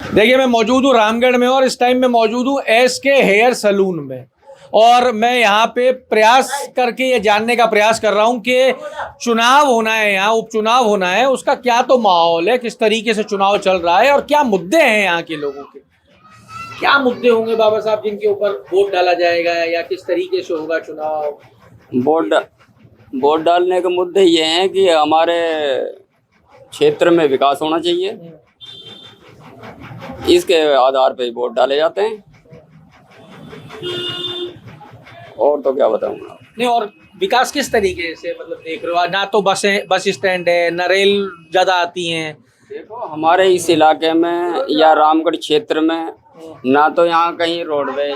देखिए, मैं मौजूद हूँ रामगढ़ में और इस टाइम में मौजूद हूँ SK हेयर सलून में। और मैं यहाँ पे प्रयास करके ये जानने का प्रयास कर रहा हूँ कि चुनाव होना है, यहाँ उपचुनाव होना है, उसका क्या तो माहौल है, किस तरीके से चुनाव चल रहा है और क्या मुद्दे हैं यहाँ के लोगों के। क्या मुद्दे होंगे बाबा साहब जिनके ऊपर वोट डाला जाएगा, या किस तरीके से होगा चुनाव? वोट वोट डालने के मुद्दे ये हैं कि हमारे क्षेत्र में विकास होना चाहिए, इसके आधार पे वोट डाले जाते हैं। और तो क्या बताऊंगा। नहीं, और विकास किस तरीके से मतलब देख रहे हो? ना तो बस स्टैंड है, ना रेल ज्यादा आती हैं। देखो, हमारे इस इलाके में या रामगढ़ क्षेत्र में ना तो यहाँ कहीं रोडवेज,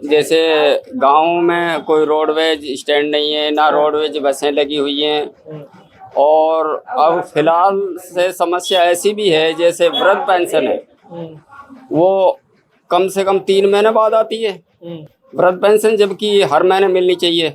जैसे गांव में कोई रोडवेज स्टैंड नहीं है, ना रोडवेज बसें लगी हुई हैं। और अब फिलहाल से समस्या ऐसी भी है, जैसे वृद्ध पेंशन है वो कम से कम 3 महीने बाद आती है वृद्ध पेंशन, जबकि हर महीने मिलनी चाहिए।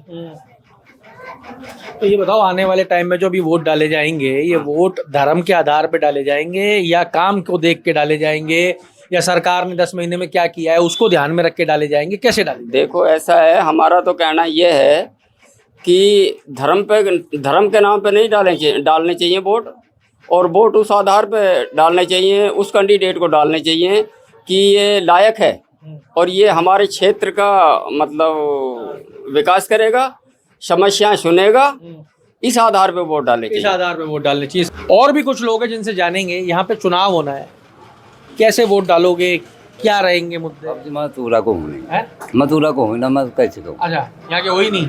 तो ये बताओ, आने वाले टाइम में जो अभी वोट डाले जाएंगे, ये वोट धर्म के आधार पे डाले जाएंगे या काम को देख के डाले जाएंगे, या सरकार ने 10 महीने में क्या किया है उसको ध्यान में रख के डाले जाएंगे? कैसे डालेंगे? देखो, ऐसा है, हमारा तो कहना यह है कि धर्म के नाम पे नहीं डालने चाहिए वोट, और वोट उस आधार पे डालने चाहिए, उस कैंडिडेट को डालने चाहिए कि ये लायक है और ये हमारे क्षेत्र का मतलब विकास करेगा, समस्याएं सुनेगा। इस आधार पे वोट डालने चाहिए। इस आधार पे वोट डालने चाहिए। और भी कुछ लोग हैं जिनसे जानेंगे, यहाँ पे चुनाव होना है, कैसे वोट डालोगे, क्या रहेंगे मुद्दे? मथुरा को होना मैं कैसे कहूँ। अच्छा, यहाँ के हो ही नहीं,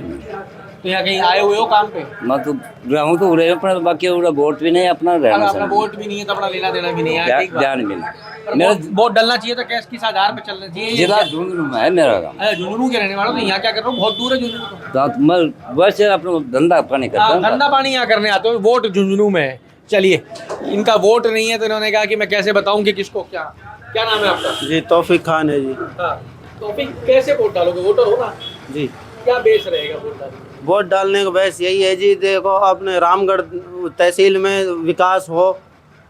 तो यहाँ कहीं आए हुए हो काम पे? मैं तो रहूँ तो रहे, पर बाकी वोट भी नहीं अपना रहना। अपना वोट भी नहीं है तो अपना लेना देना भी नहीं है। ठीक बात। ध्यान भी नहीं। मेरा वोट डालना चाहिए तो कैसे, किस आधार पे चलना चाहिए? जिला झुंझुनू में है मेरा गाँव। अरे झुंझुनू के रहने वाला, तो यहाँ क्या कर रहा हूँ? बहुत दूर है झुंझुनू तो। मैं बस अपना धंधा पानी करता हूँ। धंधा पानी यहाँ करने आते हो, वोट झुंझुनू में है। चलिए, इनका वोट नहीं है तो इन्होंने कहा कि मैं कैसे बताऊं कि किसको क्या। क्या नाम है आपका? जी, तौफीक खान है जी। हाँ, तो फिर कैसे वोट डालोगे? वोटर हो ना जी। क्या बेस रहेगा वोट डालने? वोट डालने का बस यही है जी, देखो अपने रामगढ़ तहसील में विकास हो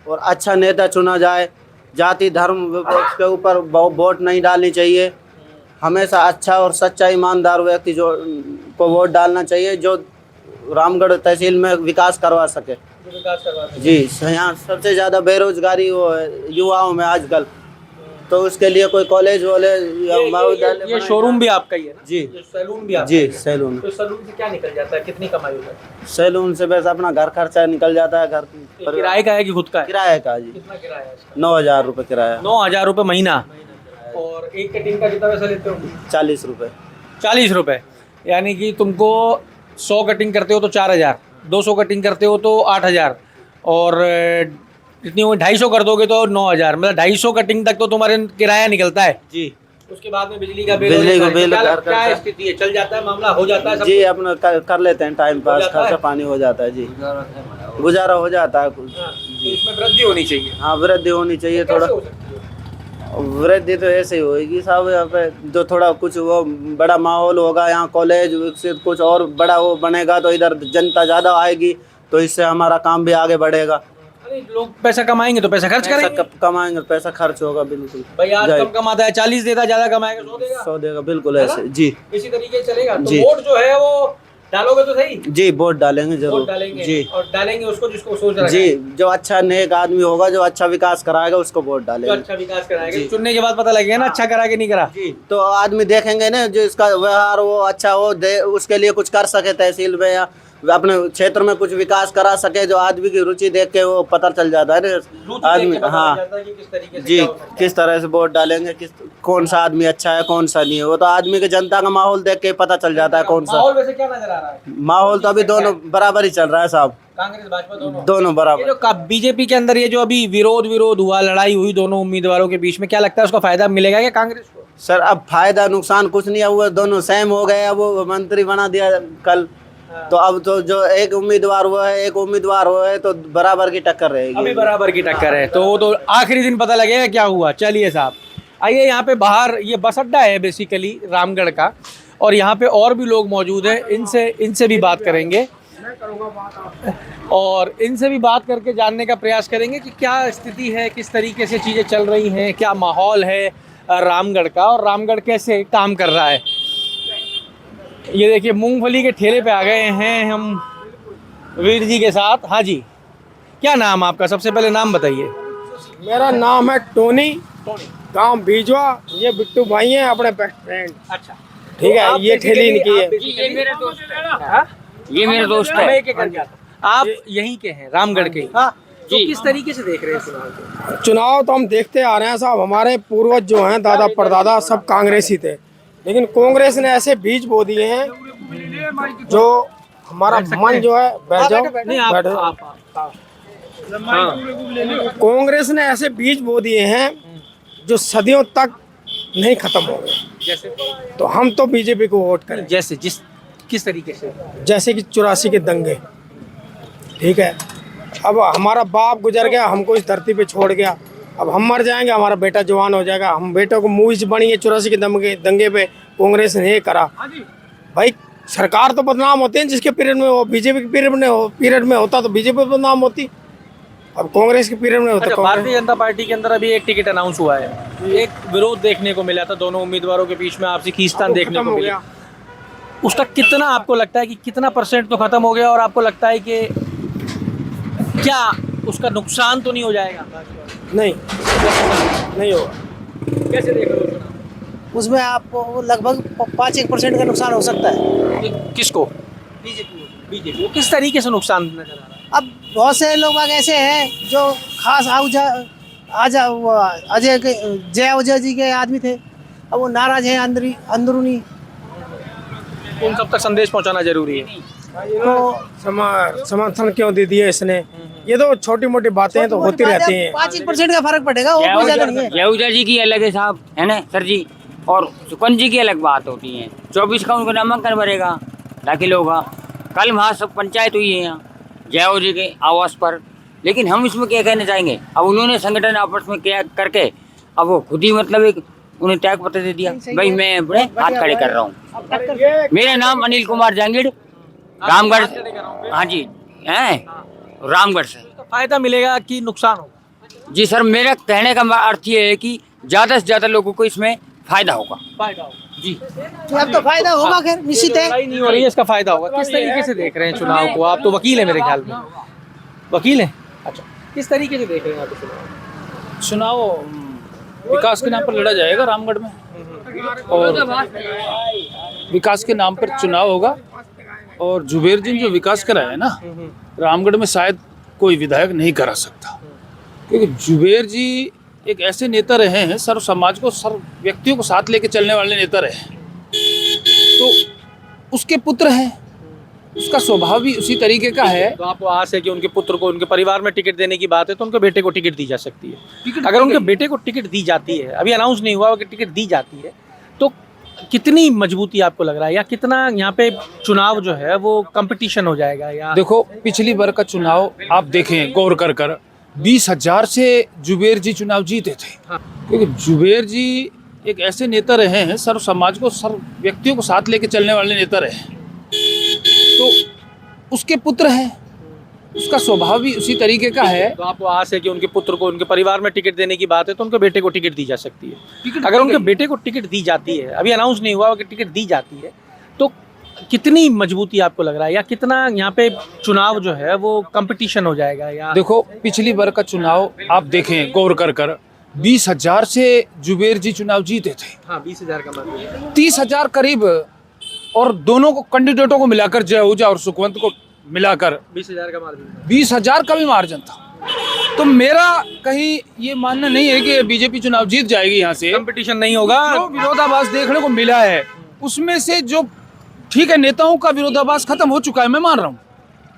और अच्छा नेता चुना जाए। जाति धर्म के ऊपर वोट नहीं डालनी चाहिए। हमेशा अच्छा और सच्चा ईमानदार व्यक्ति जो को वोट डालना चाहिए, जो रामगढ़ तहसील में विकास करवा सके। विकास करवा सके। जी, यहाँ सबसे ज़्यादा बेरोजगारी वो है युवाओं में आजकल, तो उसके लिए कोई कॉलेज वॉलेज ये शोरूम भी आपका ही है ना? जी। ये सैलून भी आपका जी, ही है? सैलून। तो सैलून से क्या निकल जाता है, कितनी कमाई होता है? सैलून से बस अपना घर खर्चा निकल जाता है। घर किराए का है कि खुद का है? किराए का जी। कितना किराया है इसका? 9,000 रुपये किराया। 9,000 रुपये महीना। और एक कटिंग का कितना पैसा लेते हो? 40 रुपये। 40 रुपये, यानी कि तुमको 100 कटिंग करते हो तो 4,000, 200 कटिंग करते हो तो 8,000, और इतनी 250 कर दोगे तो 9,000। मतलब 250 कटिंग तक तो तुम्हारे किराया निकलता है जी। उसके बाद में बिजली का बिल, क्या स्थिति है? चल जाता है, मामला हो जाता है सब? जी, अपना कर लेते हैं, टाइम पास, खर्चा पानी हो जाता है जी, गुजारा हो जाता है कुछ। हाँ, तो इसमें वृद्धि होनी चाहिए। हाँ, वृद्धि होनी चाहिए थोड़ा। कैसे हो सकती है? वृद्धि तो ऐसे ही होगी साहब, यहाँ पे जो थोड़ा कुछ वो बड़ा माहौल होगा, यहाँ कॉलेज विकसित कुछ और बड़ा वो बनेगा तो इधर जनता ज़्यादा आएगी, तो इससे हमारा काम भी आगे बढ़ेगा। अरे लोग पैसा कमाएंगे तो पैसा खर्च करेंगे। कमाएंगे, पैसा खर्च होगा बिल्कुल। भाई आज कम कमाता है 40 देता है, ज्यादा कमाएगा 100 देगा। 100 देगा, बिल्कुल ऐसे जी। इसी तरीके से चलेगा। तो जी। वोट जो है वो डालोगे तो सही? जी, वोट डालेंगे वोट जरूर। डालेंगे जी, और डालेंगे उसको जिसको सोच रहा है। जी, जो अच्छा नेक आदमी होगा, जो अच्छा विकास कराएगा, उसको वोट जो डालेंगे। अच्छा विकास कराएगा, चुनने के बाद पता लगेगा ना अच्छा करा कि नहीं करा। जी, तो आदमी देखेंगे ना, जो इसका व्यवहार वो अच्छा हो, उसके लिए कुछ कर सके तहसील में या अपने क्षेत्र में कुछ विकास करा सके, जो आदमी की रुचि देख के वो पता चल जाता है ना आदमी। हाँ जी, किस तरह से वोट डालेंगे, कौन सा आदमी अच्छा है, कौन सा नहीं है, वो तो आदमी के जनता का माहौल देख के पता चल जाता है कौन सा। माहौल वैसे क्या नजर आ रहा है? माहौल तो अभी दोनों बराबर ही चल रहा है साहब, कांग्रेस भाजपा दोनों ये बराबर। जो बीजेपी के अंदर ये जो अभी विरोध हुआ, लड़ाई हुई दोनों उम्मीदवारों के बीच में, क्या लगता है उसका फायदा मिलेगा क्या कांग्रेस को? सर, अब फायदा नुकसान कुछ नहीं हुआ, दोनों सेम हो गए। अब वो मंत्री बना दिया कल, तो अब तो जो एक उम्मीदवार हुआ है, एक उम्मीदवार हुआ है, तो बराबर की टक्कर रहेगी। अभी बराबर की टक्कर है, तो वो तो आखिरी दिन पता लगेगा क्या हुआ। चलिए साहब, आइए यहाँ पे बाहर, ये बस अड्डा है बेसिकली रामगढ़ का, और यहाँ पे और भी लोग मौजूद हैं, इनसे भी बात करेंगे। और इनसे भी बात करके जानने का प्रयास करेंगे कि क्या स्थिति है, किस तरीके से चीज़ें चल रही हैं, क्या माहौल है रामगढ़ का और रामगढ़ कैसे काम कर रहा है। ये देखिए मूंगफली के ठेले पे आ गए हैं हम वीर जी के साथ। हाँ जी, क्या नाम आपका? सबसे पहले नाम बताइए। मेरा नाम है टोनी, गांव बीजवा। ये बिट्टू भाई हैं अपने बेस्ट फ्रेंड। अच्छा, ठीक है, ये ठेली इनकी है। ये मेरे दोस्त है। ये मेरे दोस्त है। आप यहीं के हैं, रामगढ़ के? हाँ। तो किस तरीके से देख रहे हैं चुनाव को? चुनाव तो हम देखते आ रहे हैं साहब। हमारे पूर्वज जो हैं, दादा परदादा सब कांग्रेसी थे, लेकिन कांग्रेस ने ऐसे बीज बो दिए हैं जो हमारा मन जो है बैठ जाओ नहीं, बैठ जाओ। कांग्रेस ने ऐसे बीज बो दिए हैं जो सदियों तक नहीं खत्म हो गए। जैसे तो हम तो बीजेपी को वोट करें। जैसे किस तरीके से? जैसे कि 84 के दंगे, ठीक है। अब हमारा बाप गुजर गया, हमको इस धरती पे छोड़ गया। अब हम मर जाएंगे, हमारा बेटा जवान हो जाएगा। हम बेटों को मूवीज बनी है 84 के दंगे पे, कांग्रेस ने ये करा। भाई सरकार तो बदनाम होते हैं जिसके पीरियड में हो। बीजेपी के पीरियड में होता तो बीजेपी बदनाम होती। अब कांग्रेस के पीरियड में होता। अच्छा, भारतीय जनता पार्टी के अंदर अभी एक टिकट अनाउंस हुआ है, एक विरोध देखने को मिला था, दोनों उम्मीदवारों के बीच में आपसी खींचतान देखने को मिला। उसका कितना आपको लगता है कि कितना % तो खत्म हो गया, और आपको लगता है कि क्या उसका नुकसान तो नहीं हो जाएगा? नहीं होगा। कैसे देख रहे हो चुनाव? उसमें आपको लगभग 5-1% का नुकसान हो सकता है। किसको? बीजेपी को। किस तरीके से नुकसान नजर आ रहा है? अब बहुत से लोग बाग ऐसे हैं जो खास जय जी के आदमी थे, अब वो नाराज हैं अंदरूनी। उन सब तक संदेश पहुंचाना जरूरी है। तो समर्थन क्यों दे दिया इसने? ये तो छोटी मोटी बातें हैं तो होती रहती हैं। 5-1% का फर्क पड़ेगा, वो कोई ज्यादा नहीं है। यहूदा जी की अलग है साहब, है ना सर जी, और सुकन जी की अलग बात होती है। 24 का उनको नामांकन भरेगा, दाखिल होगा। कल वहाँ सब पंचायत हुई है यहाँ जय जी के आवास पर, लेकिन हम इसमें क्या कहना चाहेंगे? अब उन्होंने संगठन आपस में क्या करके अब वो खुद ही मतलब एक उन्हें त्याग पत्र दे दिया। भाई मैं बड़े हाथ खड़े कर रहा हूँ। मेरा नाम अनिल कुमार जांगिड़, रामगढ़। हाँ जी, हैं रामगढ़ से। तो फायदा मिलेगा कि नुकसान होगा? जी सर, मेरा कहने का अर्थ ये है कि ज़्यादा से ज़्यादा लोगों को इसमें फायदा होगा। फायदा होगा जी। तो अब तो फायदा होगा, खैर निश्चित है। लड़ाई नहीं हो रही है, इसका फायदा होगा। किस तरीके से देख रहे हैं चुनाव को? आप तो वकील हैं मेरे ख्याल में। वकील हैं? अच्छा, किस तरीके से देख रहे हैं आप चुनाव? चुनाव विकास के नाम पर लड़ा जाएगा रामगढ़ में, और विकास के नाम पर चुनाव होगा। और जुबेर जी ने जो विकास करा है ना रामगढ़ में, शायद कोई विधायक नहीं करा सकता, क्योंकि जुबेर जी एक ऐसे नेता रहे हैं, सर्व समाज को, सर्व व्यक्तियों को साथ लेके चलने वाले नेता रहे हैं। तो उसके पुत्र हैं, उसका स्वभाव भी उसी तरीके का है। तो आपको आस है कि उनके पुत्र को, उनके परिवार में टिकट देने की बात है, तो उनके बेटे को टिकट दी जा सकती है। अगर उनके बेटे को टिकट दी जाती है, अभी अनाउंस नहीं हुआ कि टिकट दी जाती है, तो कितनी मजबूती आपको लग रहा है, या कितना यहाँ पे चुनाव जो है वो कंपटीशन हो जाएगा? या देखो, पिछली बार का चुनाव आप देखें गौर कर 20,000 से जुबेर जी चुनाव जीते थे। क्योंकि जुबेर जी एक ऐसे नेता रहे हैं, सर्व समाज को, सर्व व्यक्तियों को साथ लेके चलने वाले नेता रहे हैं। तो उसके पुत्र हैं, उसका स्वभाव भी उसी तरीके का है। तो आपको आस है कि उनके पुत्र को, उनके परिवार में टिकट देने की बात है, तो उनके बेटे को टिकट दी जा सकती है। अगर उनके बेटे को टिकट दी जाती है, अभी अनाउंस नहीं हुआ कि टिकट दी जाती है, तो कितनी मजबूती आपको लग रहा है, या कितना यहाँ पे चुनाव जो है वो कंपटीशन हो जाएगा? या देखो, पिछली बार का चुनाव आप देखें गौर कर 20,000 से जुबेर जी चुनाव जीते थे। हाँ, 20,000 का मतलब 30,000 करीब, और दोनों को कैंडिडेटों को मिलाकर, जय और सुखवंत को मिलाकर 20,000 का मार्जिन, 20,000 का भी मार्जिन था। तो मेरा कहीं ये मानना नहीं है कि बीजेपी चुनाव जीत जाएगी। यहाँ से कंपटीशन नहीं होगा। जो विरोधाभास देखने को मिला है, उसमें से जो ठीक है, नेताओं का विरोधाभास खत्म हो चुका है, मैं मान रहा हूँ,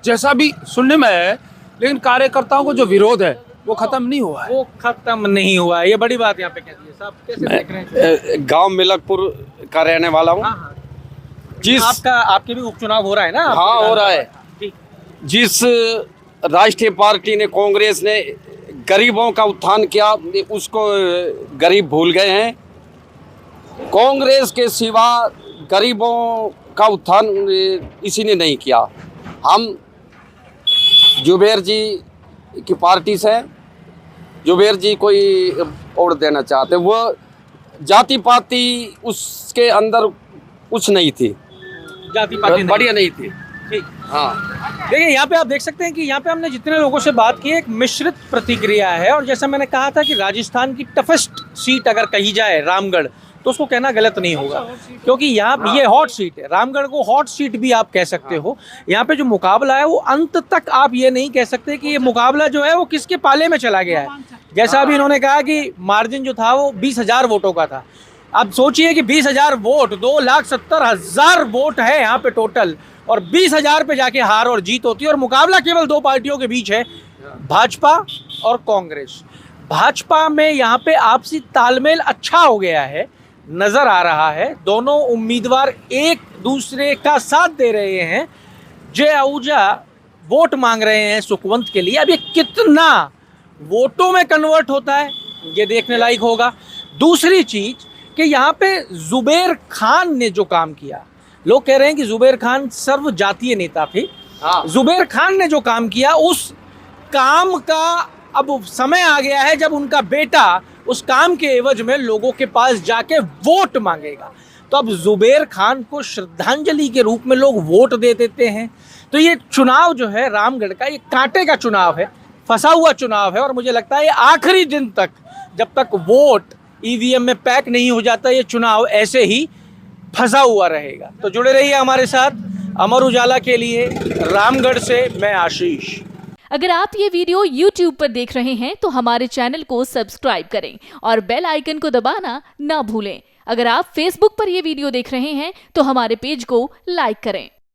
जैसा भी सुनने में है, लेकिन कार्यकर्ताओं को जो विरोध है वो खत्म नहीं हुआ है। वो खत्म नहीं हुआ है, ये बड़ी बात यहाँ पे कह दी है साहब। कैसे देख रहे हैं? गांव मिलकपुर का रहने वाला हूँ। हाँ, आपके भी उपचुनाव हो रहा है ना? हाँ, हो रहा है। जिस राष्ट्रीय पार्टी ने, कांग्रेस ने गरीबों का उत्थान किया, उसको गरीब भूल गए हैं। कांग्रेस के सिवा गरीबों का उत्थान इसी ने नहीं किया। हम जुबेर जी की पार्टी से जुबेर जी कोई वोट देना चाहते। वो जाति पाति उसके अंदर कुछ नहीं थी, जाति पाति नहीं। बढ़िया नहीं थी। ठीक। हाँ, देखिए यहाँ पे आप देख सकते हैं कि यहाँ पे हमने जितने लोगों से बात की एक मिश्रित प्रतिक्रिया है। और जैसा मैंने कहा था कि राजस्थान की टफेस्ट सीट अगर कही जाए रामगढ़, तो उसको कहना गलत नहीं होगा, क्योंकि यहाँ ये हॉट सीट है। रामगढ़ को हॉट सीट भी आप कह सकते हो। यहाँ पे जो मुकाबला है वो अंत तक आप ये नहीं कह सकते कि ये मुकाबला जो है वो किसके पाले में चला गया है। जैसा अभी इन्होंने कहा कि मार्जिन जो था वो 20,000 वोटों का था। अब सोचिए कि 20,000 वोट, 2,70,000 वोट है यहाँ पे टोटल, और 20,000 पे जाके हार और जीत होती है। और मुकाबला केवल दो पार्टियों के बीच है, भाजपा और कांग्रेस। भाजपा में यहाँ पे आपसी तालमेल अच्छा हो गया है, नजर आ रहा है। दोनों उम्मीदवार एक दूसरे का साथ दे रहे हैं। जय आहूजा वोट मांग रहे हैं सुखवंत के लिए। अब ये कितना वोटों में कन्वर्ट होता है ये देखने लायक होगा। दूसरी चीज कि यहाँ पे जुबेर खान ने जो काम किया, लोग कह रहे हैं कि जुबेर खान सर्व जातीय नेता थे। जुबेर खान ने जो काम किया, उस काम का अब समय आ गया है जब उनका बेटा उस काम के एवज में लोगों के पास जाके वोट मांगेगा। तो अब जुबेर खान को श्रद्धांजलि के रूप में लोग वोट दे देते हैं। तो ये चुनाव जो है रामगढ़ का, ये कांटे का चुनाव है, फंसा हुआ चुनाव है। और मुझे लगता है ये आखिरी दिन तक, जब तक वोट ईवीएम में पैक नहीं हो जाता, ये चुनाव ऐसे ही फंसा हुआ रहेगा। तो जुड़े रहिए हमारे साथ। अमर उजाला के लिए रामगढ़ से मैं आशीष। अगर आप ये वीडियो YouTube पर देख रहे हैं तो हमारे चैनल को सब्सक्राइब करें और बेल आइकन को दबाना ना भूलें। अगर आप Facebook पर ये वीडियो देख रहे हैं तो हमारे पेज को लाइक करें।